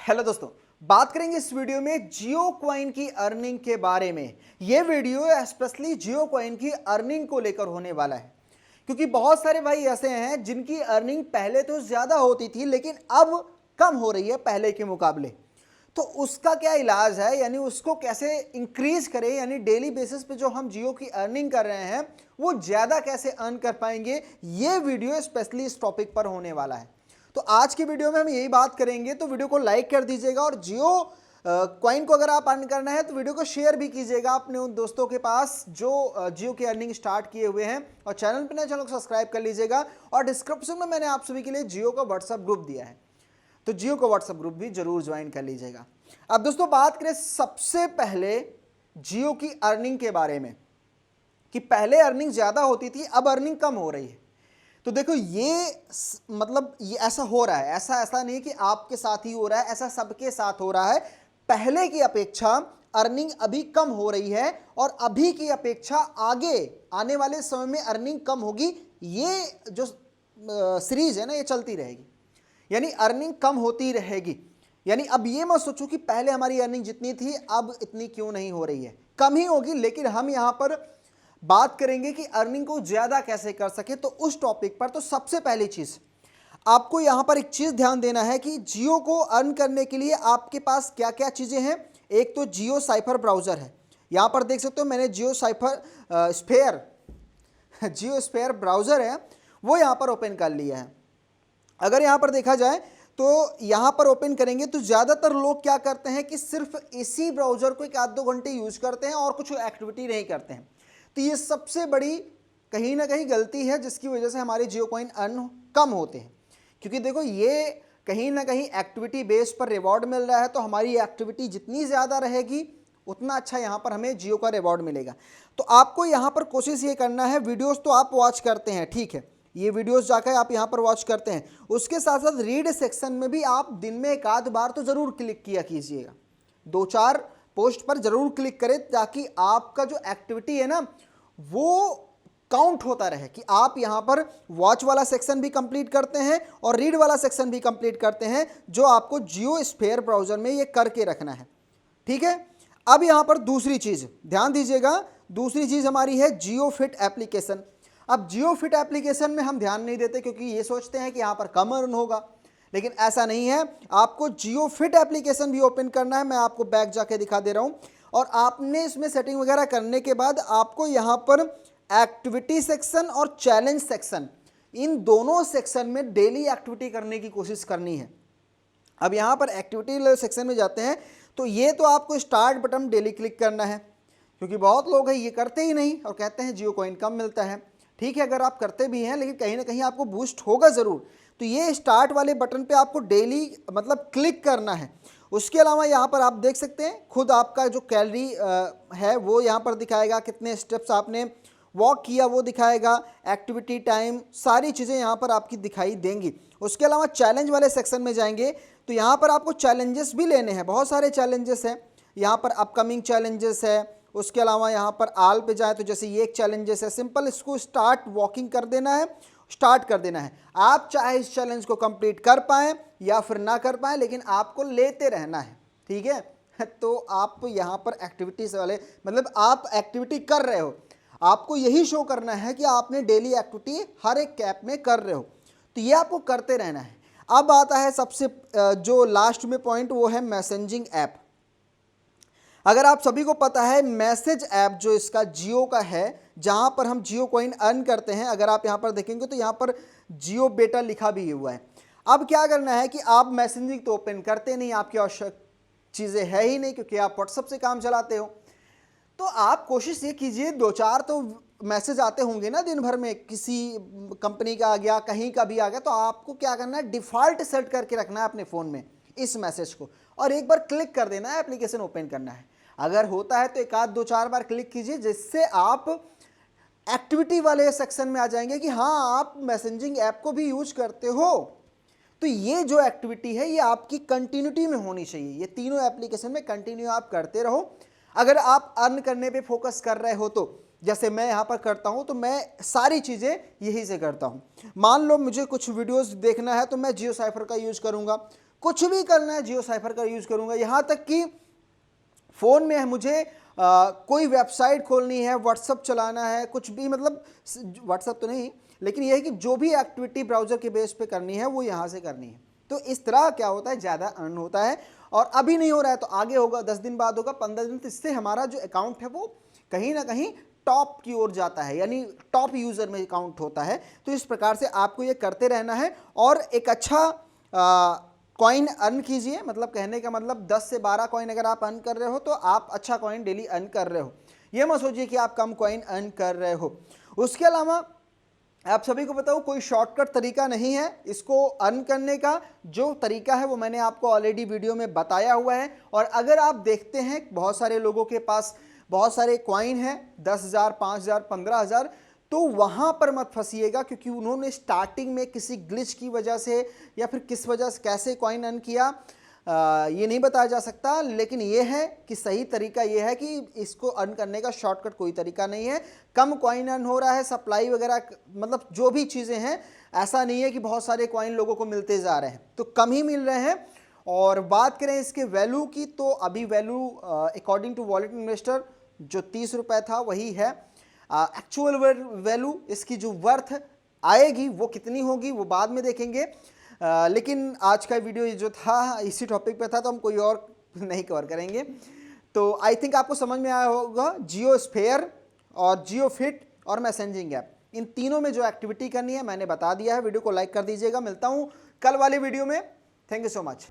Hello दोस्तों, बात करेंगे इस वीडियो में जियो कॉइन की अर्निंग के बारे में। यह वीडियो स्पेशली जियो कॉइन की अर्निंग को लेकर होने वाला है, क्योंकि बहुत सारे भाई ऐसे हैं जिनकी अर्निंग पहले तो ज्यादा होती थी लेकिन अब कम हो रही है पहले के मुकाबले। तो उसका क्या इलाज है, यानी उसको कैसे इंक्रीज करें, यानी डेली बेसिस पे जो हम जियो की अर्निंग कर रहे हैं वो ज्यादा कैसे अर्न कर पाएंगे, ये वीडियो स्पेशली इस टॉपिक पर होने वाला है। तो आज की वीडियो में हम यही बात करेंगे, तो वीडियो को लाइक कर दीजिएगा और जियो कॉइन को अगर आप अर्न करना है तो वीडियो को शेयर भी कीजिएगा अपने उन दोस्तों के पास जो जियो की अर्निंग स्टार्ट किए हुए हैं। और चैनल पर नए चैनल को सब्सक्राइब कर लीजिएगा। और डिस्क्रिप्शन में मैंने आप सभी के लिए जियो का व्हाट्सएप ग्रुप दिया है, तो जियो का व्हाट्सएप ग्रुप भी जरूर ज्वाइन कर लीजिएगा। अब दोस्तों बात करें सबसे पहले जियो की अर्निंग के बारे में, कि पहले अर्निंग ज्यादा होती थी अब अर्निंग कम हो रही है। तो देखो ये ऐसा हो रहा है, ऐसा नहीं कि आपके साथ ही हो रहा है, ऐसा सबके साथ हो रहा है। पहले की अपेक्षा अर्निंग अभी कम हो रही है और अभी की अपेक्षा आगे आने वाले समय में अर्निंग कम होगी। ये जो सीरीज है ना, ये चलती रहेगी, यानी अर्निंग कम होती रहेगी। यानी अब ये मत सोचो कि पहले हमारी अर्निंग जितनी थी अब इतनी क्यों नहीं हो रही है, कम ही होगी। लेकिन हम यहां पर बात करेंगे कि अर्निंग को ज्यादा कैसे कर सके। तो उस टॉपिक पर तो सबसे पहली चीज आपको यहां पर एक चीज ध्यान देना है कि जियो को अर्न करने के लिए आपके पास क्या क्या चीजें हैं। एक तो जियो साइफर ब्राउजर है, यहां पर देख सकते हो मैंने जियो स्पेयर ब्राउजर है वो यहां पर ओपन कर लिया है। अगर यहां पर देखा जाए तो यहां पर ओपन करेंगे तो ज्यादातर लोग क्या करते हैं कि सिर्फ इसी ब्राउजर को 1-2 घंटे यूज करते हैं और कुछ एक्टिविटी नहीं करते हैं। तो ये सबसे बड़ी कहीं ना कहीं गलती है, जिसकी वजह से हमारे जियो कॉइन अर्न कम होते हैं। क्योंकि देखो ये कहीं ना कहीं एक्टिविटी बेस पर रिवॉर्ड मिल रहा है, तो हमारी एक्टिविटी जितनी ज़्यादा रहेगी उतना अच्छा यहाँ पर हमें जियो का रिवॉर्ड मिलेगा। तो आपको यहाँ पर कोशिश ये करना है, वीडियोस तो आप वॉच करते हैं, ठीक है, ये वीडियोस जाकर आप यहाँ पर वॉच करते हैं, उसके साथ साथ रीड सेक्शन में भी आप दिन में 1-आध बार तो ज़रूर क्लिक किया कीजिएगा। 2-4 पोस्ट पर जरूर क्लिक करें ताकि आपका जो एक्टिविटी है ना वो काउंट होता रहे, कि आप यहां पर वॉच वाला सेक्शन भी कंप्लीट करते हैं और रीड वाला सेक्शन भी कंप्लीट करते हैं, जो आपको जियो स्पेयर ब्राउजर में ये करके रखना है, ठीक है। अब यहां पर दूसरी चीज ध्यान दीजिएगा, दूसरी चीज हमारी है जियो फिट एप्लीकेशन। अब जियो फिट एप्लीकेशन में हम ध्यान नहीं देते क्योंकि ये सोचते हैं कि यहां पर कम अर्न होगा, लेकिन ऐसा नहीं है। आपको जियो फिट एप्लीकेशन भी ओपन करना है, मैं आपको बैक जाके दिखा दे रहा हूं। और आपने इसमें सेटिंग वगैरह करने के बाद आपको यहां पर एक्टिविटी सेक्शन और चैलेंज सेक्शन, इन दोनों सेक्शन में डेली एक्टिविटी करने की कोशिश करनी है। अब यहां पर एक्टिविटी सेक्शन में जाते हैं तो ये तो आपको स्टार्ट बटन डेली क्लिक करना है, क्योंकि बहुत लोग हैं ये करते ही नहीं और कहते हैं जियो कॉइन कम मिलता है। ठीक है, अगर आप करते भी हैं लेकिन कहीं ना कहीं आपको बूस्ट होगा ज़रूर। तो ये स्टार्ट वाले बटन पे आपको डेली क्लिक करना है। उसके अलावा यहाँ पर आप देख सकते हैं खुद आपका जो कैलोरी है वो यहाँ पर दिखाएगा, कितने स्टेप्स आपने वॉक किया वो दिखाएगा, एक्टिविटी टाइम, सारी चीज़ें यहाँ पर आपकी दिखाई देंगी। उसके अलावा चैलेंज वाले सेक्शन में जाएंगे तो यहाँ पर आपको चैलेंजेस भी लेने हैं, बहुत सारे चैलेंजेस हैं। यहाँ पर अपकमिंग चैलेंजेस है, उसके अलावा यहाँ पर आल पे जाए तो जैसे ये एक चैलेंजेस है, सिंपल इसको स्टार्ट वॉकिंग कर देना है, स्टार्ट कर देना है। आप चाहे इस चैलेंज को कंप्लीट कर पाएँ या फिर ना कर पाएँ, लेकिन आपको लेते रहना है, ठीक है। तो आप यहाँ पर एक्टिविटीज वाले आप एक्टिविटी कर रहे हो, आपको यही शो करना है कि आपने डेली एक्टिविटी हर एक कैप में कर रहे हो, तो ये आपको करते रहना है। अब आता है सबसे जो लास्ट में पॉइंट, वो है मैसेजिंग ऐप। अगर आप सभी को पता है मैसेज ऐप जो इसका जियो का है, जहां पर हम जियो कॉइन अर्न करते हैं, अगर आप यहां पर देखेंगे तो यहां पर जियो बेटा लिखा भी हुआ है। अब क्या करना है कि आप मैसेजिंग तो ओपन करते नहीं, आपकी आवश्यक चीज़ें है ही नहीं क्योंकि आप व्हाट्सएप से काम चलाते हो। तो आप कोशिश ये कीजिए, 2-4 तो मैसेज आते होंगे ना दिन भर में, किसी कंपनी का आ गया, कहीं का भी आ गया, तो आपको क्या करना है, डिफ़ॉल्ट सेट करके रखना है अपने फ़ोन में इस मैसेज को और एक बार क्लिक कर देना है, एप्लीकेशन ओपन करना है। अगर होता है तो 1-2-4 बार क्लिक कीजिए, जिससे आप एक्टिविटी वाले सेक्शन में आ जाएंगे कि हाँ आप मैसेजिंग ऐप को भी यूज करते हो। तो ये जो एक्टिविटी है ये आपकी कंटिन्यूटी में होनी चाहिए, ये तीनों एप्लीकेशन में कंटिन्यू आप करते रहो। अगर आप अर्न करने पे फोकस कर रहे हो तो जैसे मैं यहाँ पर करता हूँ तो मैं सारी चीज़ें यही से करता हूँ। मान लो मुझे कुछ वीडियोस देखना है तो मैं जियो साइफर का यूज़ करूँगा, कुछ भी करना है जियो साइफर का यूज़ करूँगा। यहाँ तक कि फ़ोन में है मुझे कोई वेबसाइट खोलनी है, व्हाट्सअप चलाना है, कुछ भी, मतलब व्हाट्सअप तो नहीं, लेकिन यह है कि जो भी एक्टिविटी ब्राउज़र के बेस पे करनी है वो यहाँ से करनी है। तो इस तरह क्या होता है, ज़्यादा अर्न होता है। और अभी नहीं हो रहा है तो आगे होगा, 10 दिन बाद होगा, 15 दिन, तो इससे हमारा जो अकाउंट है वो कहीं ना कहीं टॉप की ओर जाता है, यानी टॉप यूज़र में अकाउंट होता है। तो इस प्रकार से आपको ये करते रहना है और एक अच्छा कॉइन अर्न कीजिए। मतलब कहने का मतलब 10 से 12 कॉइन अगर आप अर्न कर रहे हो तो आप अच्छा कॉइन डेली अर्न कर रहे हो। ये मत सोचिए कि आप कम कॉइन अर्न कर रहे हो। उसके अलावा आप सभी को बताऊं, कोई शॉर्टकट तरीका नहीं है इसको अर्न करने का। जो तरीका है वो मैंने आपको ऑलरेडी वीडियो में बताया हुआ है। और अगर आप देखते हैं बहुत सारे लोगों के पास बहुत सारे कॉइन हैं, 10,000, 5,000, 15,000, तो वहाँ पर मत फंसिएगा, क्योंकि उन्होंने स्टार्टिंग में किसी ग्लिच की वजह से या फिर किस वजह से कैसे कॉइन अर्न किया ये नहीं बताया जा सकता। लेकिन ये है कि सही तरीका ये है कि इसको अर्न करने का शॉर्टकट कोई तरीका नहीं है। कम कॉइन अर्न हो रहा है, सप्लाई वगैरह, मतलब जो भी चीज़ें हैं, ऐसा नहीं है कि बहुत सारे कॉइन लोगों को मिलते जा रहे हैं, तो कम ही मिल रहे हैं। और बात करें इसके वैल्यू की तो अभी value according to wallet investor जो 30 रुपये था वही है। एक्चुअल वैल्यू इसकी जो वर्थ आएगी वो कितनी होगी वो बाद में देखेंगे। लेकिन आज का वीडियो जो था इसी टॉपिक पे था, तो हम कोई और नहीं कवर करेंगे। तो आई थिंक आपको समझ में आया होगा, जियो स्फेयर और जियो फिट और मैसेजिंग ऐप, इन तीनों में जो एक्टिविटी करनी है मैंने बता दिया है। वीडियो को लाइक कर दीजिएगा। मिलता हूँ कल वाले वीडियो में। Thank you so much.